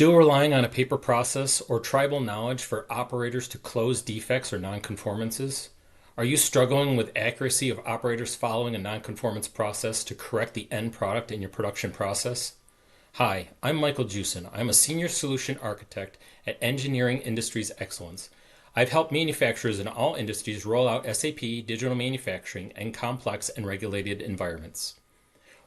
Still relying on a paper process or tribal knowledge for operators to close defects or nonconformances? Are you struggling with accuracy of operators following a nonconformance process to correct the end product in your production process? Hi, I'm Michael Jewson. I'm a Senior Solution Architect at Engineering Industries Excellence. I've helped manufacturers in all industries roll out SAP Digital Manufacturing in complex and regulated environments.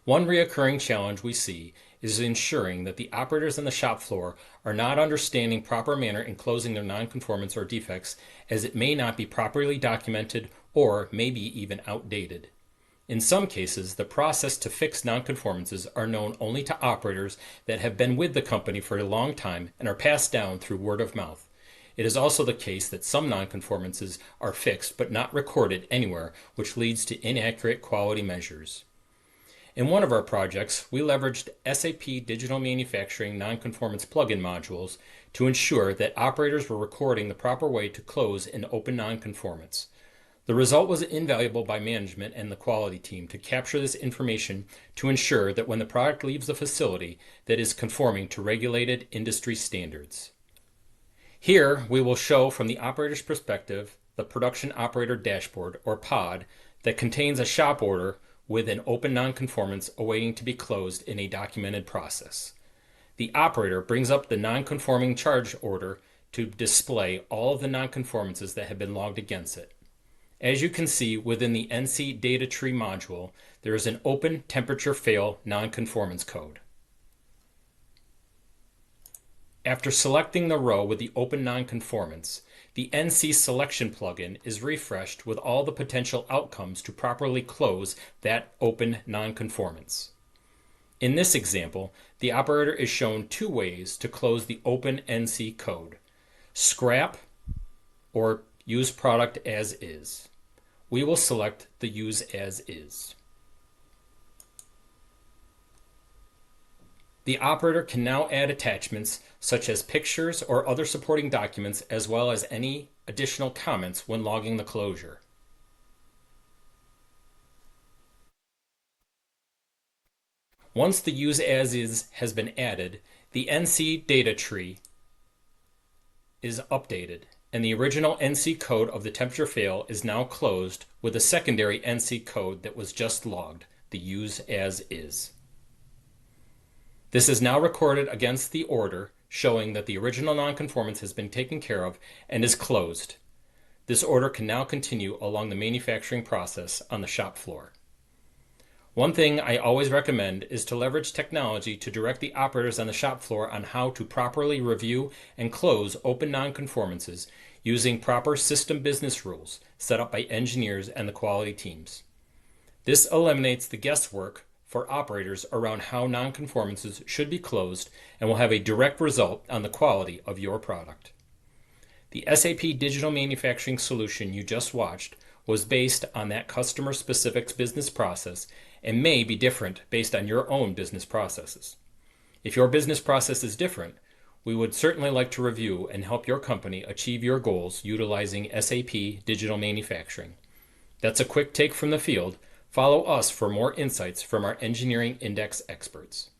One recurring challenge we see is ensuring that the operators on the shop floor are not understanding proper manner in closing their nonconformance or defects, as it may not be properly documented or may be even outdated. In some cases, the process to fix nonconformances are known only to operators that have been with the company for a long time and are passed down through word of mouth. It is also the case that some nonconformances are fixed but not recorded anywhere, which leads to inaccurate quality measures. In one of our projects, we leveraged SAP Digital Manufacturing Nonconformance plugin modules to ensure that operators were recording the proper way to close an open nonconformance. The result was invaluable by management and the quality team to capture this information to ensure that when the product leaves the facility, that is conforming to regulated industry standards. Here, we will show from the operator's perspective the Production Operator Dashboard, or POD, that contains a shop order with an open nonconformance awaiting to be closed in a documented process. The operator brings up the nonconforming charge order to display all of the nonconformances that have been logged against it. As you can see within the NC Data Tree module, there is an open temperature fail nonconformance code. After selecting the row with the open nonconformance, the NC Selection plugin is refreshed with all the potential outcomes to properly close that open nonconformance. In this example, the operator is shown two ways to close the open NC code: scrap or use product as is. We will select the use as is. The operator can now add attachments such as pictures or other supporting documents, as well as any additional comments when logging the closure. Once the use as is has been added, the NC data tree is updated, and the original NC code of the temperature fail is now closed with a secondary NC code that was just logged, the use as is. This is now recorded against the order, showing that the original nonconformance has been taken care of and is closed. This order can now continue along the manufacturing process on the shop floor. One thing I always recommend is to leverage technology to direct the operators on the shop floor on how to properly review and close open nonconformances using proper system business rules set up by engineers and the quality teams. This eliminates the guesswork for operators around how nonconformances should be closed and will have a direct result on the quality of your product. The SAP Digital Manufacturing solution you just watched was based on that customer-specific business process and may be different based on your own business processes. If your business process is different, we would certainly like to review and help your company achieve your goals utilizing SAP Digital Manufacturing. That's a quick take from the field. Follow us for more insights from our engineering index experts.